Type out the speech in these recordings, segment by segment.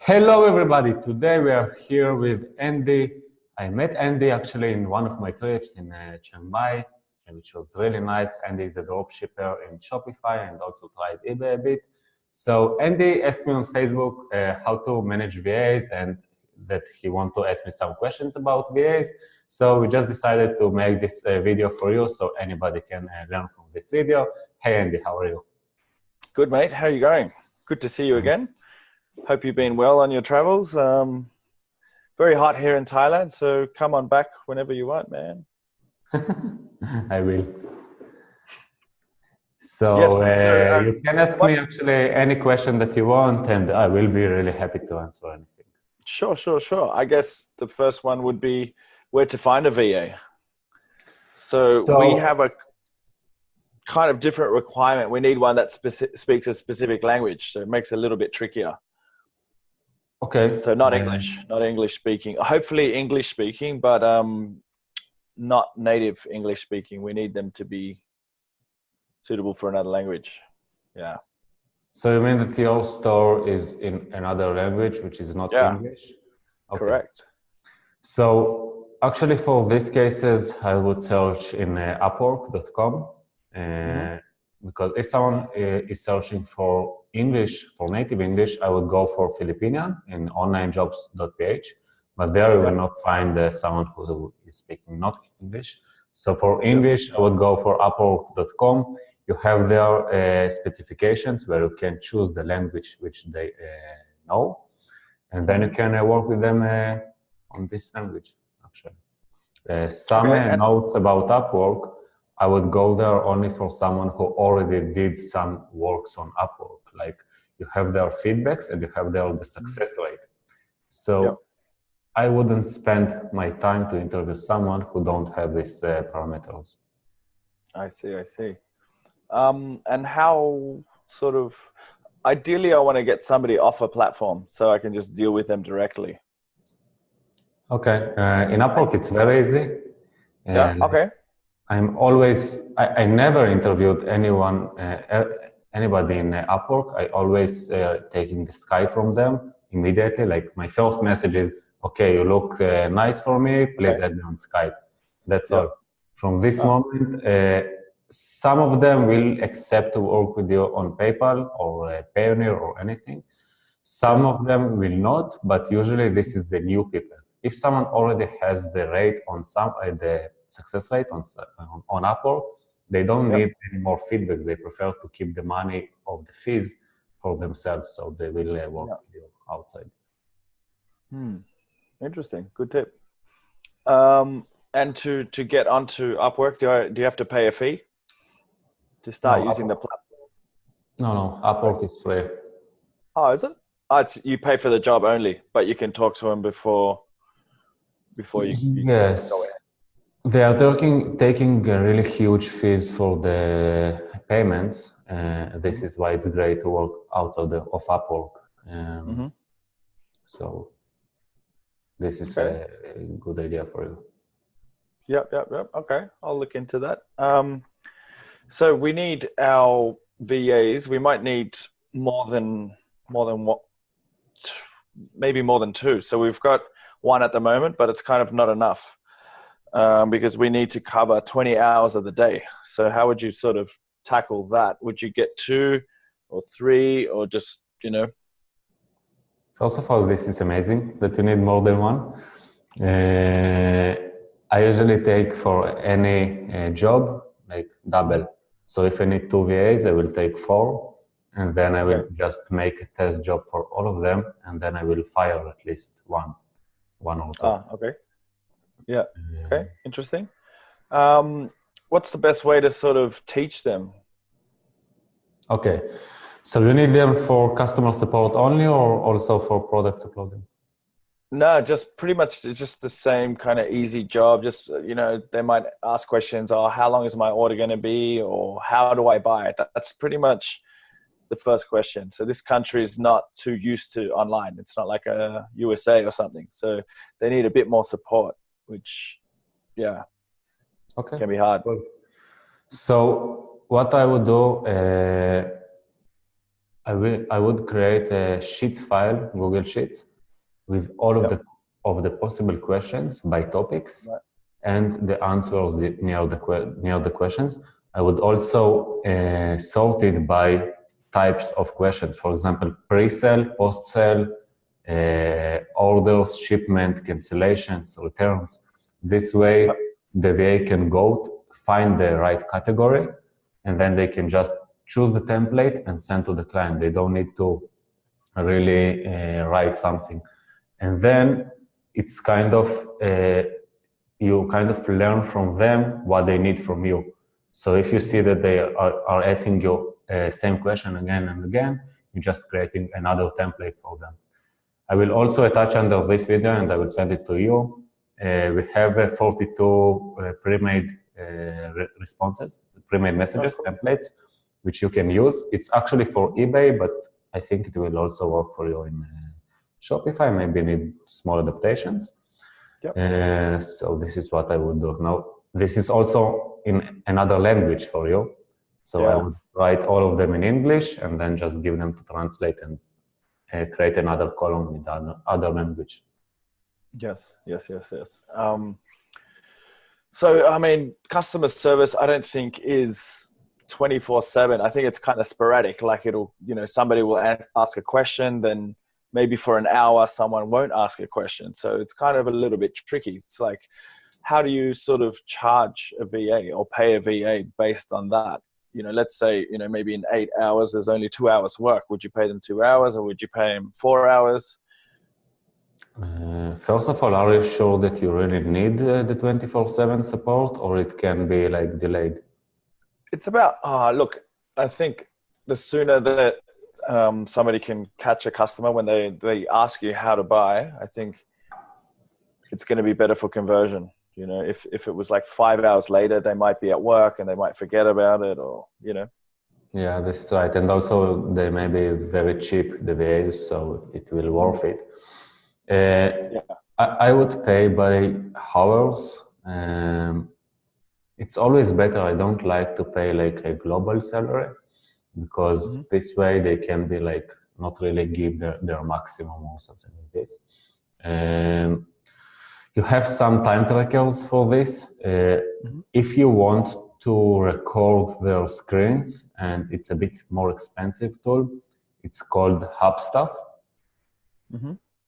Hello, everybody. Today we are here with Andy. I met Andy actually in one of my trips in Chiang Mai, which was really nice. Andy is a dropshipper in Shopify and also tried eBay a bit. So Andy asked me on Facebook how to manage VAs and that he want to ask me some questions about VAs. So we just decided to make this video for you so anybody can learn from this video. Hey Andy, how are you? Good, mate. How are you going? Good to see you again. Hope you've been well on your travels. Very hot here in Thailand, so come on back whenever you want, man. I will. So, Yes, you can ask me actually any question that you want, and I will be really happy to answer anything. Sure. I guess the first one would be where to find a VA. So we have a kind of different requirement. We need one that speaks a specific language, so it makes it a little bit trickier. Okay. So not English speaking. Hopefully English speaking, but not native English speaking. We need them to be suitable for another language. Yeah. So you mean that your store is in another language, which is not English? Okay. Correct. So actually for these cases, I would search in Upwork.com because if someone is searching for English, for native English, I would go for Filipinian in onlinejobs.ph, but there you will not find someone who is speaking not English. So for English, I would go for Upwork.com. You have their specifications where you can choose the language which they know, and then you can work with them on this language, actually. Some notes about Upwork, I would go there only for someone who already did some works on Upwork. Like you have their feedbacks and you have the success rate. So I wouldn't spend my time to interview someone who don't have these parameters. I see. And how sort of, ideally I want to get somebody off a platform so I can just deal with them directly. Okay, in Upwork it's very easy. Okay. I never interviewed anybody in Upwork. I always taking the sky from them immediately. Like my first message is, okay, you look nice for me, please add me on Skype. That's all. From this moment, some of them will accept to work with you on PayPal or Payoneer or anything. Some of them will not, but usually this is the new people. If someone already has the rate on the success rate on Upwork, they don't need any more feedbacks. They prefer to keep the money of the fees for themselves, so they will work with you outside. Interesting. Good tip. And to get onto Upwork, do you have to pay a fee to start using the platform? No, Upwork is free. Oh, is it? You pay for the job only, but you can talk to them before you yes. Go ahead. They are taking really huge fees for the payments. This is why it's great to work outside of Upwork. So this is a good idea for you. Yep. Okay, I'll look into that. So we need our VAs. We might need more than what? Maybe more than two. So we've got one at the moment, but it's kind of not enough because we need to cover 20 hours of the day. So how would you sort of tackle that? Would you get 2 or 3 or just, First of all, this is amazing that you need more than one. I usually take for any job, like double. So if I need 2 VAs, I will take 4. And then I will just make a test job for all of them, and then I will fire at least one or 2. Okay. Yeah. Okay. Interesting. What's the best way to sort of teach them? Okay. So you need them for customer support only, or also for product uploading? No, just pretty much just the same kind of easy job. Just, they might ask questions, how long is my order going to be? Or how do I buy it? That's pretty much the first question. So this country is not too used to online. It's not like a USA or something. So they need a bit more support, which, can be hard. So what I would do, I would create a Sheets file, Google Sheets, with all of the possible questions by topics and the answers near the questions. I would also sort it by types of questions. For example, pre-sale, post-sale, orders, shipment, cancellations, returns. This way, the VA can go find the right category, and then they can just choose the template and send to the client. They don't need to really write something. And then it's kind of, you kind of learn from them what they need from you. So if you see that they are asking you same question again and again, you're just creating another template for them. I will also attach under this video, and I will send it to you. We have 42 pre-made responses, pre-made messages, templates, which you can use. It's actually for eBay, but I think it will also work for you in Shopify. Maybe need small adaptations. So this is what I would do. Now, this is also in another language for you. So I would write all of them in English and then just give them to translate and create another column with other language. Yes. So, I mean, customer service, I don't think is 24/7. I think it's kind of sporadic. Like it'll, somebody will ask a question, then maybe for an hour, someone won't ask a question. So it's kind of a little bit tricky. It's like, how do you sort of charge a VA or pay a VA based on that? Let's say, maybe in 8 hours, there's only 2 hours work. Would you pay them 2 hours or would you pay them 4 hours? First of all, are you sure that you really need the 24/7 support, or it can be like delayed? It's about, look, I think the sooner that somebody can catch a customer when they ask you how to buy, I think it's going to be better for conversion. If it was like 5 hours later, they might be at work and they might forget about it, or. Yeah, this is right. And also they may be very cheap, the VAs, so it will worth it. I would pay by hours. It's always better. I don't like to pay like a global salary, because this way they can be like not really give their maximum or something like this. You have some time trackers for this. If you want to record their screens, and it's a bit more expensive tool, it's called HubStuff.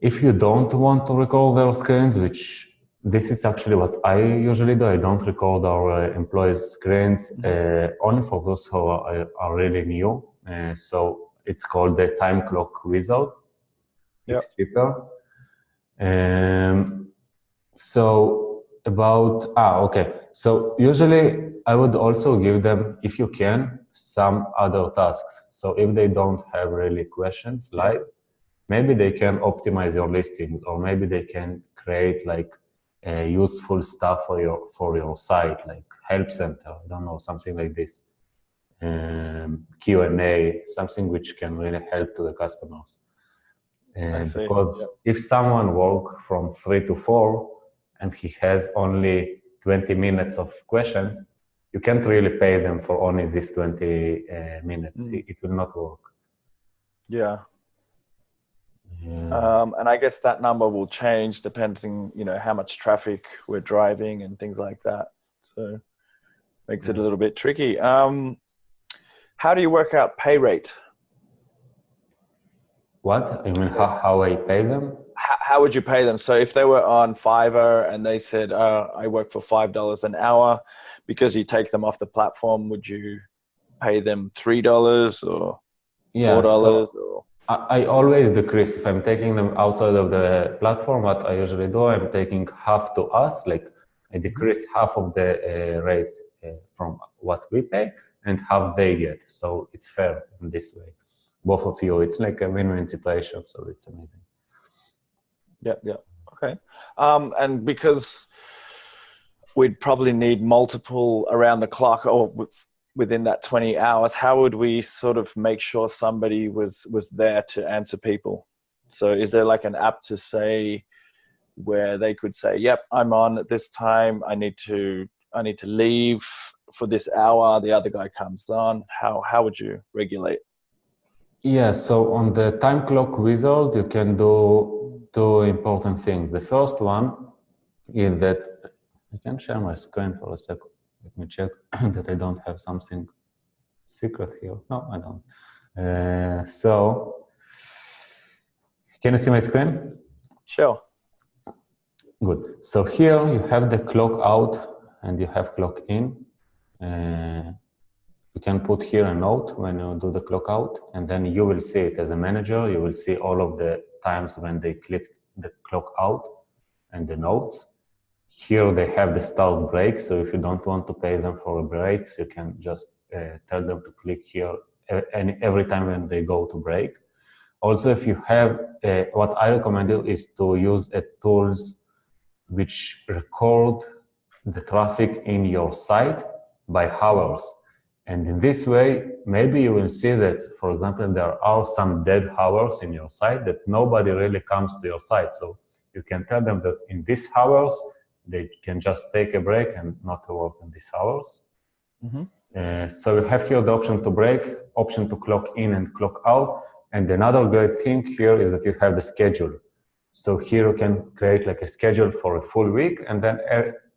If you don't want to record their screens, which this is actually what I usually do, I don't record our employees' screens, only for those who are really new. So it's called the Time Clock Wizard. It's cheaper. So usually I would also give them, if you can, some other tasks. So if they don't have really questions live, maybe they can optimize your listings, or maybe they can create like useful stuff for your site, like help center, I don't know, something like this. Q&A, something which can really help to the customers. Because if someone works from 3 to 4 and he has only 20 minutes of questions, you can't really pay them for only these 20 minutes. It will not work. And I guess that number will change depending, how much traffic we're driving and things like that. So makes it a little bit tricky. How do you work out pay rate? What? You mean how I pay them? How would you pay them? So if they were on Fiverr and they said, I work for $5 an hour, because you take them off the platform, would you pay them $3 or $4? Or I always decrease. If I'm taking them outside of the platform, what I usually do, I'm taking half to us, like I decrease half of the rate from what we pay and half they get. So it's fair in this way. Both of you, it's like a win-win situation. So it's amazing. Yeah. Okay. And because we'd probably need multiple around the clock or within that 20 hours, how would we sort of make sure somebody was there to answer people? So is there like an app to say where they could say, yep, I'm on at this time, I need to leave for this hour, the other guy comes on? How would you regulate? Yeah, so on the time clock wizard, you can do two important things. The first one is that I can share my screen for a second. Let me check that I don't have something secret here. No, I don't. So, can you see my screen? Sure. Good. So here you have the clock out and you have clock in. You can put here a note when you do the clock out, and then you will see it as a manager. You will see all of the times when they clicked the clock out and the notes. Here they have the start break. So if you don't want to pay them for a break, you can just tell them to click here every time when they go to break. Also, if you have, what I recommend you is to use tools which record the traffic in your site by hours. And in this way, maybe you will see that, for example, there are some dead hours in your site that nobody really comes to your site. So you can tell them that in these hours, they can just take a break and not work in these hours. So you have here the option to break, option to clock in and clock out. And another great thing here is that you have the schedule. So here you can create like a schedule for a full week, and then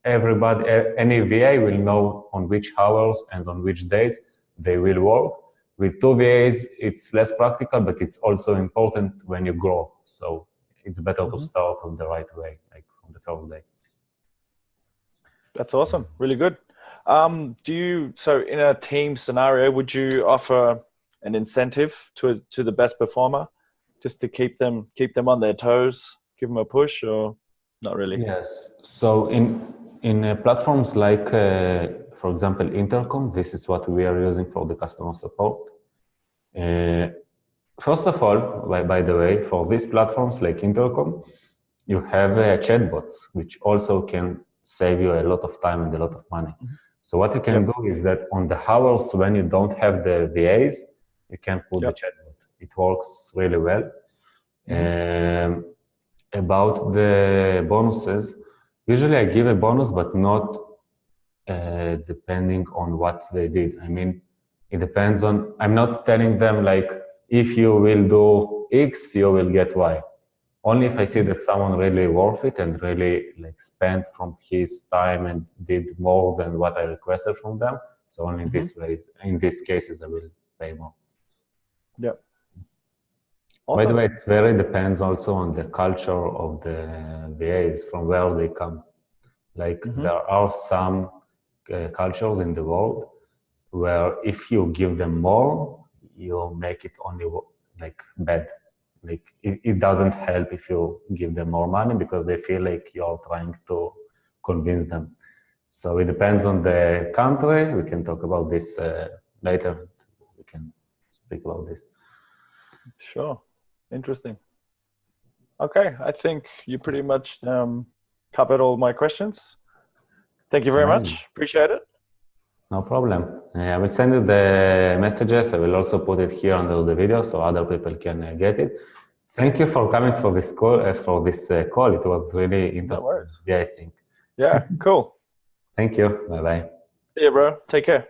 everybody, any VA will know on which hours and on which days they will work. With two VAs, it's less practical, but it's also important when you grow. So it's better to start on the right way, like from the first day. That's awesome. Really good. So in a team scenario, would you offer an incentive to the best performer just to keep them on their toes, give them a push, or not really? Yes. So in platforms like, for example, Intercom, this is what we are using for the customer support. First of all, by the way, for these platforms like Intercom, you have chatbots, which also can save you a lot of time and a lot of money. So what you can do is that on the hours when you don't have the VAs, you can put the chatbot. It works really well. About the bonuses, usually I give a bonus, but not depending on what they did. I mean, it depends on, I'm not telling them like, if you will do X, you will get Y. Only if I see that someone really worth it and really like spent from his time and did more than what I requested from them. So only in this ways, in these cases, I will pay more. Yeah. Awesome. By the way, it very depends also on the culture of the VAs, from where they come. Like there are some cultures in the world where if you give them more, you make it only like bad. Like it doesn't help if you give them more money because they feel like you're trying to convince them. So it depends on the country. We can talk about this later. We can speak about this. Sure. Interesting. Okay, I think you pretty much covered all my questions. Thank you very much. Appreciate it. No problem. I will send you the messages. I will also put it here under the video so other people can get it. Thank you for coming for this call. Call. It was really interesting. No worries. Yeah, I think. Yeah, cool. Thank you. Bye-bye. See you, bro. Take care.